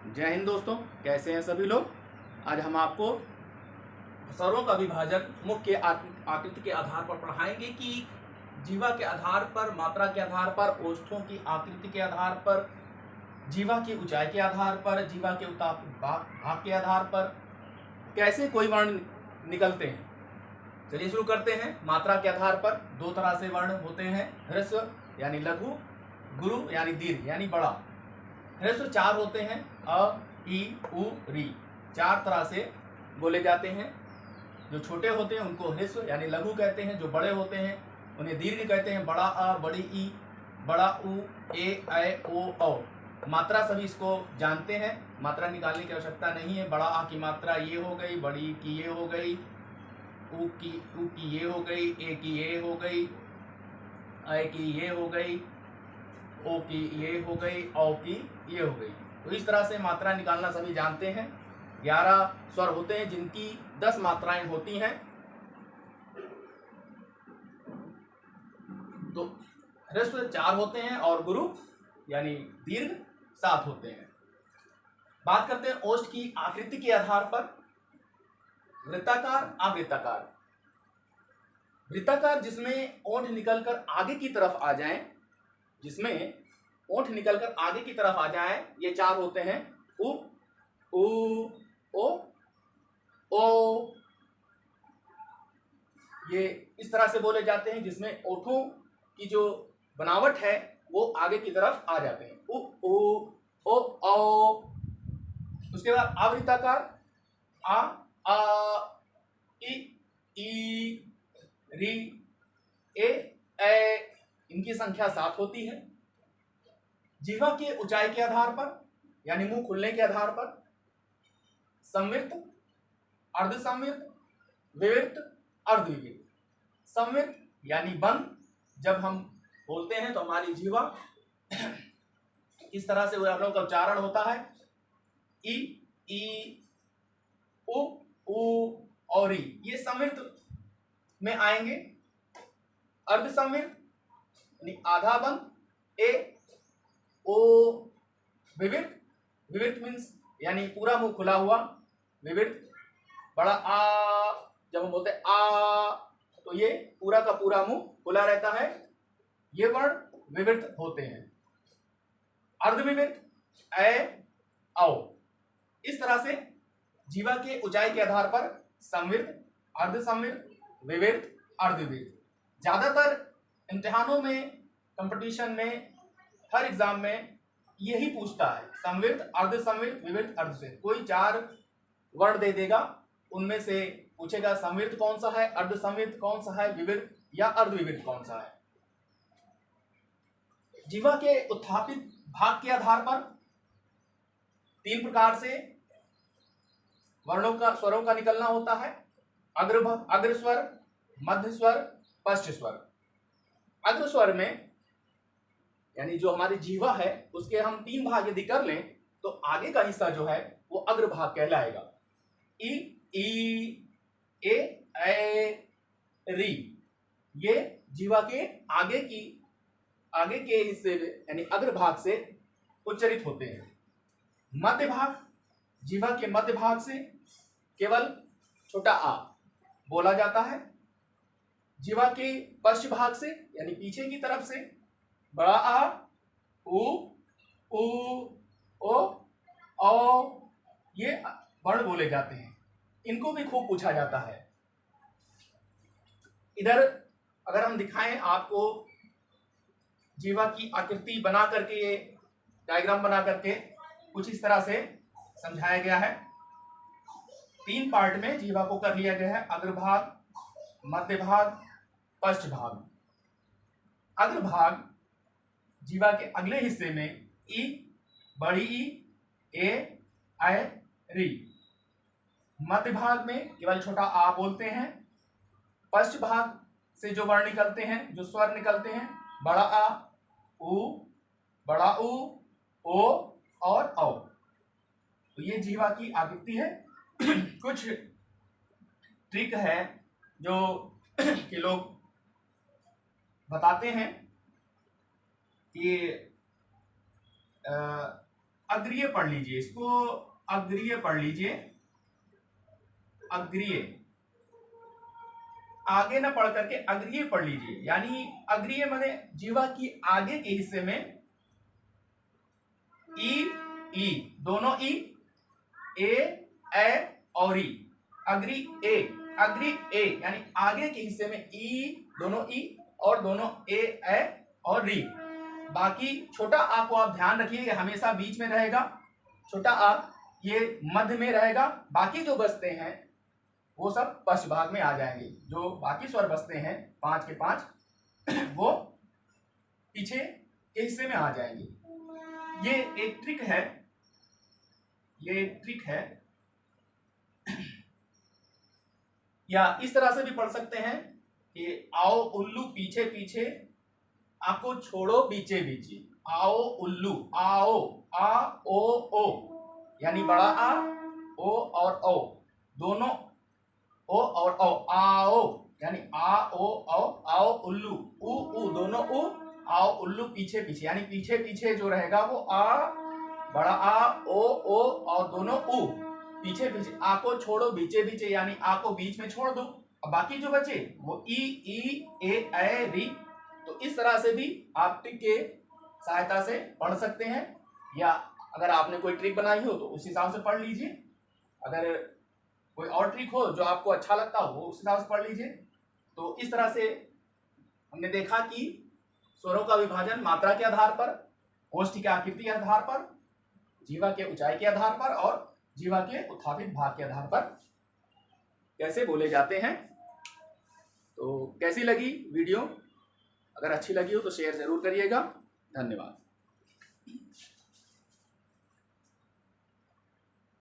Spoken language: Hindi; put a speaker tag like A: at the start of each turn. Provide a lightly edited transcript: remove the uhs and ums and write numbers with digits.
A: जय हिंद दोस्तों, कैसे हैं सभी लोग। आज हम आपको स्वरों का विभाजन मुख्य आकृति के आधार पर पढ़ाएंगे कि जीवा के आधार पर, मात्रा के आधार पर, ओष्ठों की आकृति के आधार पर, जीवा की ऊंचाई के आधार पर, जीवा के भाग के आधार पर कैसे कोई वर्ण निकलते हैं। चलिए शुरू करते हैं। मात्रा के आधार पर दो तरह से वर्ण होते हैं, ह्रस्व यानी लघु, गुरु यानी दीर्घ यानी बड़ा। ह्रस्व चार होते हैं, अ, ई, उ, री, चार तरह से बोले जाते हैं। जो छोटे होते हैं उनको ह्रस्व यानी लघु कहते हैं, जो बड़े होते हैं उन्हें दीर्घ कहते हैं। बड़ा अ, बड़ी ई, बड़ा उ, ए, ऐ, ओ, औ। मात्रा सभी इसको जानते हैं, मात्रा निकालने की आवश्यकता नहीं है। बड़ा आ की मात्रा ये हो गई, बड़ी की ये हो गई, उ की ये हो गई, ए की ये हो गई, ऐ की ये हो गई, ओ की ये हो गई, औ की ये हो गई। तो इस तरह से मात्रा निकालना सभी जानते हैं। 11 स्वर होते हैं जिनकी 10 मात्राएं होती हैं। तो ह्रस्व 4 होते हैं और गुरु यानी दीर्घ 7 होते हैं। बात करते हैं ओष्ठ की आकृति के आधार पर। वृत्ताकार, अवृत्ताकार। वृत्ताकार जिसमें ओंठ निकलकर आगे की तरफ आ जाएं, जिसमें ओंठ निकलकर आगे की तरफ आ जाएं, ये 4 होते हैं। उ, ऊ, ओ, ये इस तरह से बोले जाते हैं जिसमें ओठों की जो बनावट है वो आगे की तरफ आ जाते हैं। उ, ओ, औ। उसके बाद आवृत्ताकार, आ, ई, री, ए, ऐ, इनकी संख्या 7 होती है। जिह्वा के ऊंचाई के आधार पर यानी मुंह खुलने के आधार पर संवृत्त, अर्धसंवृत्त, विवृत्त, अर्धविवृत्त। संवृत्त यानी बंद, जब हम बोलते हैं तो हमारी जिह्वा इस तरह से हम लोगों का उच्चारण होता है, ई, उ, और ई, ये संवृत्त में आएंगे। अर्धसंवृत्त यानी आधा बंद, ए, ओ, विवृत्त, विवृत्त मीन्स यानी पूरा मुंह खुला हुआ, विवृत्त। बड़ा आ, जब हम बोलते हैं आ तो ये पूरा का पूरा मुंह खुला रहता है, ये वर्ण विवृत्त होते हैं। अर्धविवृत्त, ऐ, औ। इस तरह से जीवा के ऊंचाई के आधार पर संवृत्त, अर्धसंवृत्त, विवृत्त, अर्धविवृत्त। ज्यादातर इम्तिहानों में, कंपटीशन में, हर एग्जाम में यही पूछता है, संवृत्त, अर्धसंवृत्त, विवृत्त, अर्धसंवृत्त। कोई 4 वर्ण दे देगा, उनमें से पूछेगा संवृत्त कौन सा है, अर्धसंवृत्त कौन सा है, विवृत्त या अर्धविवृत्त कौन सा है। जीवा के उत्थापित भाग के आधार पर 3 प्रकार से वर्णों का, स्वरों का निकलना होता है। अग्र स्वर, मध्य स्वर, पश्च स्वर। अग्र स्वर में यानी जो हमारी जीवा है उसके हम 3 भाग यदि कर लें तो आगे का हिस्सा जो है वो अग्र भाग कहलाएगा। ई, ए, ऐ, री, ये जीवा के आगे के हिस्से यानी अग्र भाग से उच्चरित होते हैं। मध्य भाग, जीवा के मध्य भाग से केवल छोटा आ बोला जाता है। जीवा के पश्च भाग से यानी पीछे की तरफ से बड़ा आ, उ, ओ, औ, ये वर्ण बोले जाते हैं। इनको भी खूब पूछा जाता है। इधर अगर हम दिखाएं आपको जीवा की आकृति बना करके, ये डायग्राम बना करके कुछ इस तरह से समझाया गया है। 3 पार्ट में जीवा को कर लिया गया है, अग्रभाग, मध्य भाग, पश्च भाग। अग्रभाग जीवा के अगले हिस्से में ई, बड़ी ई, ए, ऐ, री। मध्य भाग में केवल छोटा आ बोलते हैं। पश्च भाग से जो वर्ण निकलते हैं, जो स्वर निकलते हैं, बड़ा आ, उ, बड़ा उ, ओ और औ। तो ये जीवा की आकृति है। कुछ ट्रिक है जो कि लोग बताते हैं कि अग्रीय पढ़ लीजिए, इसको अग्रीय पढ़ लीजिए, अग्रीय, आगे ना पढ़ करके अग्रीय पढ़ लीजिए। यानी अग्रीय माने जीवा की आगे के हिस्से में ई दोनों ई, ए और ई, अग्री ए, अग्री ए यानी आगे के हिस्से में दोनों ई और दोनों ए और री। बाकी छोटा आ को आप ध्यान रखिए हमेशा बीच में रहेगा, छोटा आ ये मध्य में रहेगा। बाकी जो बचते हैं वो सब पश्च भाग में आ जाएंगे। जो बाकी स्वर बचते हैं 5 के 5 वो पीछे के हिस्से में आ जाएंगे। ये एक ट्रिक है, ये एक ट्रिक है। या इस तरह से भी पढ़ सकते हैं कि आओ उल्लू पीछे पीछे, आपको छोड़ो बीचे बीचे। आओ उल्लू, आओ, आ ओ यानी बड़ा आ, ओ और ओ दोनों, ओ और ओ, आओ यानी आ ओ आओ उल्लू, ऊ दोनों ऊ, आओ उल्लू पीछे पीछे यानी पीछे पीछे जो रहेगा वो आ, बड़ा आ, ओ और दोनों ऊ पीछे पीछे। आ को छोड़ो बीचे बीचे यानी आ को बीच में छोड़ दो, अब बाकी जो बचे वो ई ए री। तो इस तरह से भी आप ट्रिक के सहायता से पढ़ सकते हैं, या अगर आपने कोई ट्रिक बनाई हो तो उस हिसाब से पढ़ लीजिए। अगर कोई और ट्रिक हो जो आपको अच्छा लगता हो वो उस हिसाब से पढ़ लीजिए। तो इस तरह से हमने देखा कि स्वरों का विभाजन मात्रा के आधार पर, ओष्ठी के आकृति के आधार पर, जीवा के ऊंचाई के आधार पर और जीवा के उत्थापित भाग के आधार पर कैसे बोले जाते हैं। तो कैसी लगी वीडियो? अगर अच्छी लगी हो तो शेयर जरूर करिएगा। धन्यवाद।